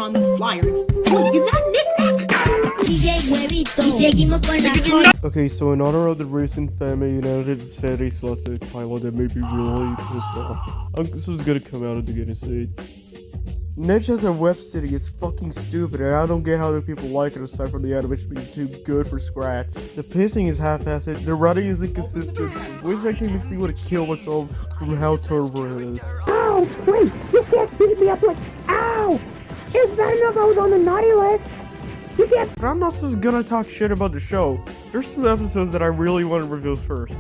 on these flyers. Wait, is that Nich? Okay, so in honor of the recent family United Saturday Slapstick pilot that made me really pissed off, this is gonna come out at the beginning stage. Nich as a web city is fucking stupid, and I don't get how the people like it aside from the animation being too good for scratch. The pacing is half-assed, the writing is inconsistent, voice acting makes me want to kill myself from how terrible it is. Ow! Wait! You can't beat me up like... Ow! Is that enough I was on the naughty list? You can't... But I'm not just gonna talk shit about the show. There's some episodes that I really want to review first.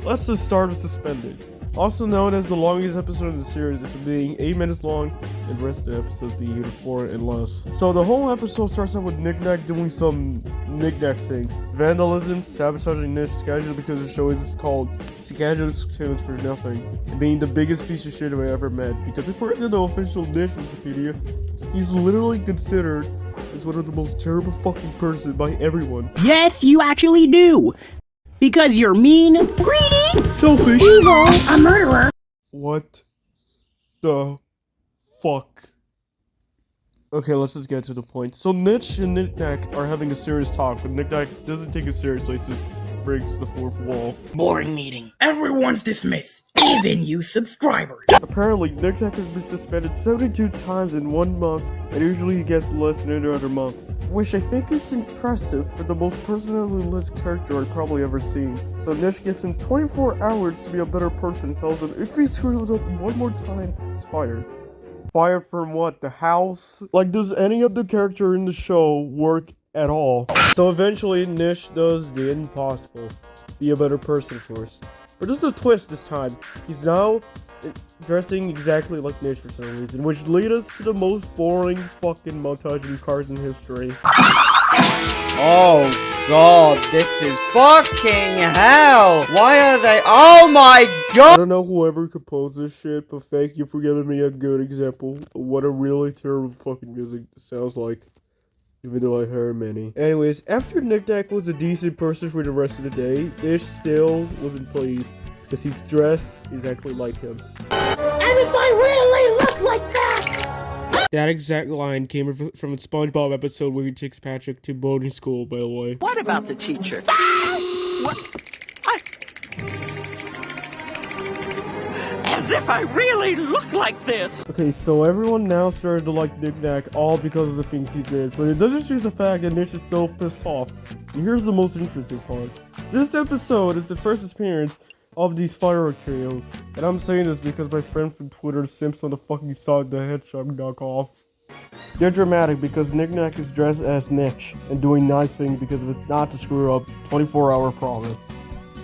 Let's just start with Suspended. Also known as the longest episode of the series, for being 8 minutes long, and the rest of the episodes being either 4 and less. So the whole episode starts out with Knick-Knack doing some Knick-Knack things. Vandalism, sabotaging Nich's schedule because the show is called Scheduled Toons for Nothing, and being the biggest piece of shit I ever met, because according to the official Nich Wikipedia, he's literally considered as one of the most terrible fucking person by everyone. Yes, you actually do! Because you're mean, greedy, selfish, evil, a murderer. What the fuck? Okay, let's just get to the point. So Nich and Knick-Knack are having a serious talk, but Knick-Knack doesn't take it seriously, so just breaks the fourth wall. Boring meeting. Everyone's dismissed. Even you subscribers. Apparently, Knick-Knack has been suspended 72 times in 1 month, and usually he gets less than every other month. Which I think is impressive for the most personality-less character I've probably ever seen. So Nich gives him 24 hours to be a better person and tells him if he screws up one more time, he's fired. Fired from what? The house? Like, does any other character in the show work at all? So eventually, Nich does the impossible. Be a better person first. But there's a twist this time. He's now dressing exactly like Nich for some reason, which leads us to the most boring fucking montage in cartoon history. Oh god, this is fucking hell! Why are they— oh my god! I don't know whoever composed this shit, but thank you for giving me a good example of what a really terrible fucking music sounds like. Even though I heard many. Anyways, after Knick-Knack was a decent person for the rest of the day, Nich still wasn't pleased, because he's dressed exactly like him. And if I really look like that! That exact line came from a SpongeBob episode where he takes Patrick to boarding school, by the way. What about the teacher? What? As if I really look like this! Okay, so everyone now started to like Knick-Knack, all because of the things he did, but it doesn't change the fact that Nich is still pissed off. And here's the most interesting part. This episode is the first appearance of these firework trio, and I'm saying this because my friend from Twitter simps on the fucking Sonic the Hedgehog knockoff. They're dramatic because Knick-Knack is dressed as Nich and doing nice things because of his not to screw up 24-hour promise,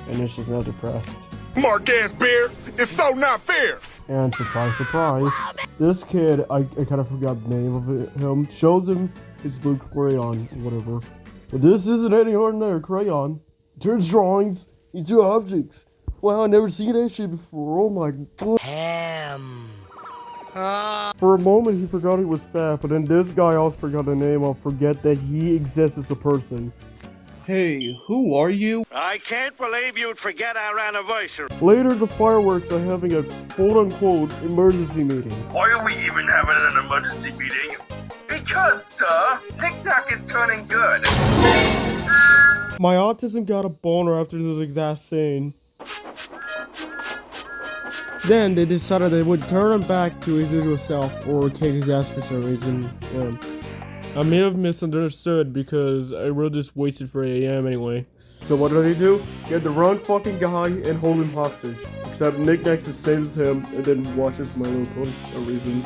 and Nich is now depressed. Mark-ass bear, it's so not fair! And surprise, surprise, this kid, I kind of forgot the name of him, shows him his blue crayon, whatever. But this isn't any ordinary crayon. It turns drawings into objects. Wow, I never seen that shit before, oh my god. For a moment he forgot he was sad, but then this guy also forgot the name of forget that he exists as a person. Hey, who are you? I can't believe you'd forget our anniversary. Later, the fireworks are having a quote-unquote emergency meeting. Why are we even having an emergency meeting? Because, duh, Knick-Knack is turning good. My autism got a boner after this exact scene. Then they decided they would turn him back to his usual self or kick his ass for some reason. I may have misunderstood because I wrote this wasted for AM anyway. So what did he do? He had the wrong fucking guy and hold him hostage. Except Knick-Knack just saves him and then watches My Little Pony for some reason.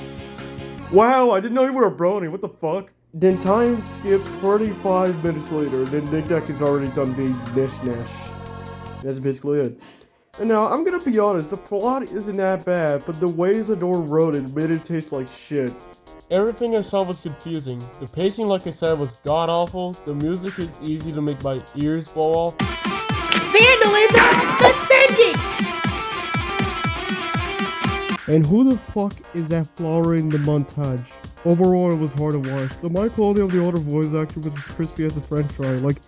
Wow, I didn't know you were a brony, what the fuck? Then time skips 45 minutes later, then Knick-Knack is already done being Nich. That's basically it. And now, I'm gonna be honest, the plot isn't that bad, but the way Zador wrote it made it taste like shit. Everything I saw was confusing. The pacing, like I said, was god-awful. The music is easy to make my ears fall off. Vandalism suspended! And who the fuck is that flower in the montage? Overall, it was hard to watch. The mic quality of the older voice actor was as crispy as a french fry. Like,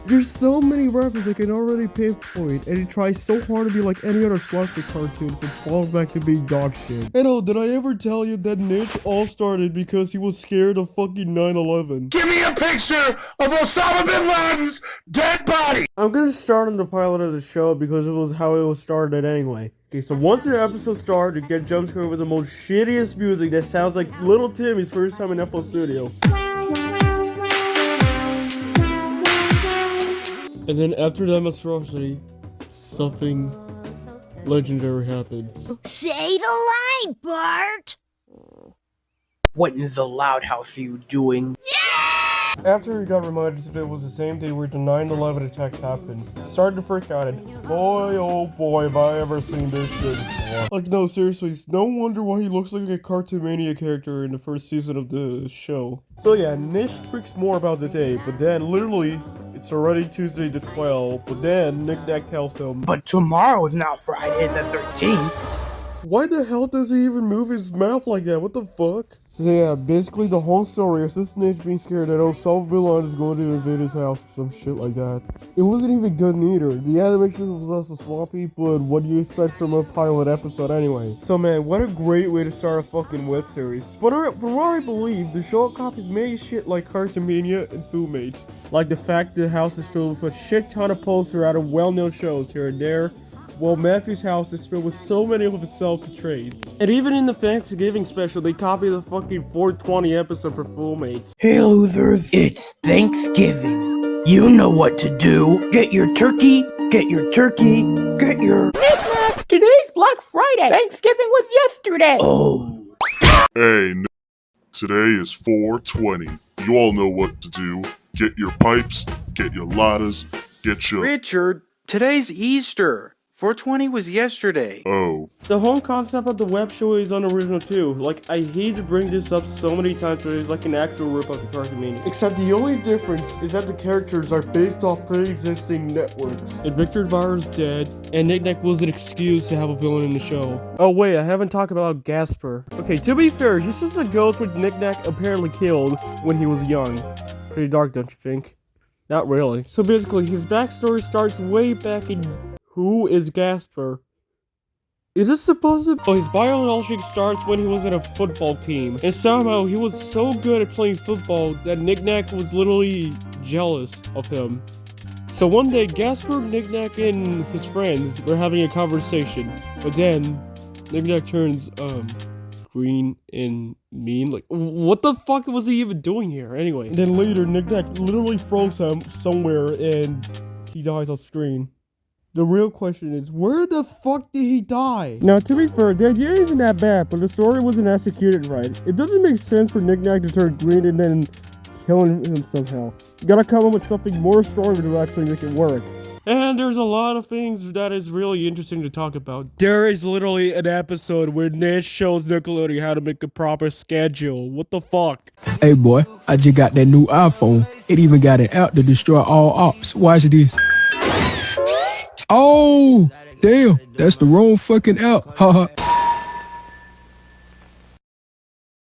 There's so many references I can already pinpoint, and he tries so hard to be like any other slapstick cartoon, but falls back to being dog shit. And oh, did I ever tell you that Nich all started because he was scared of fucking 9/11? Give me a picture of Osama bin Laden's dead body! I'm gonna start on the pilot of the show because it was how it was started anyway. Okay, so once the episode starts, you get jump scared with the most shittiest music that sounds like Little Timmy's first time in FL Studio. And then after that monstrosity, something legendary happens. Say the line, Bart! What in the loud house are you doing? After he got reminded that it was the same day where the 9/11 attacks happened, he started to freak out and boy oh boy have I ever seen this shit before. Like no seriously, it's no wonder why he looks like a Cartoonmania character in the first season of the show. So yeah, Nich freaks more about the day, but then literally, it's already Tuesday the 12th, but then Knick Knack tells him, But tomorrow is not Friday the 13th. why the hell does he even move his mouth like that? What the fuck? So yeah, basically the whole story is this Nich being scared that Osama bin Laden is going to invade his house or some shit like that. It wasn't even good neither. The animation was also sloppy, but what do you expect from a pilot episode anyway? So man, what a great way to start a fucking web series. From what I believe, the show copies many shit like Cartoonmania and Foodmates. Like the fact the house is filled with a shit ton of posters out of well-known shows here and there. Well, Matthew's house is filled with so many of his self-portraits. And even in the Thanksgiving special, they copy the fucking 420 episode for Foodmates. Hey losers, it's Thanksgiving. You know what to do. Get your turkey, get your turkey, get your... Knick-knack! Today's Black Friday! Thanksgiving was yesterday! Oh. Hey, today is 420. You all know what to do. Get your pipes, get your ladders, get your... Richard, today's Easter. 420 was yesterday. Oh. The whole concept of the web show is unoriginal too. Like, I hate to bring this up so many times, but it's like an actual rip of the Cartoonmania. Except the only difference is that the characters are based off pre-existing networks. And Victor Ibarra's dead, and Knick Knack was an excuse to have a villain in the show. Oh wait, I haven't talked about Gasper. Okay, to be fair, he's just a ghost which Knick Knack apparently killed when he was young. Pretty dark, don't you think? Not really. So basically, his backstory starts way back in... Who is Gasper? Is this supposed to... Oh, his biology starts when he was in a football team. And somehow he was so good at playing football that Knick Knack was literally jealous of him. So one day, Gasper, Knick Knack, and his friends were having a conversation. But then, Knick Knack turns, green and mean. Like, what the fuck was he even doing here? Anyway. And then later, Knick Knack literally throws him somewhere and he dies off screen. The real question is, where the fuck did he die? Now, to be fair, the idea isn't that bad, but the story wasn't executed right. It doesn't make sense for Knick Knack to turn green and then killing him somehow. You gotta come up with something more stronger to actually make it work. And there's a lot of things that is really interesting to talk about. There is literally an episode where Nich shows Nickelodeon how to make a proper schedule. What the fuck? Hey boy, I just got that new iPhone. It even got an app to destroy all ops. Watch this. Oh, damn, that's the wrong fucking app. Haha.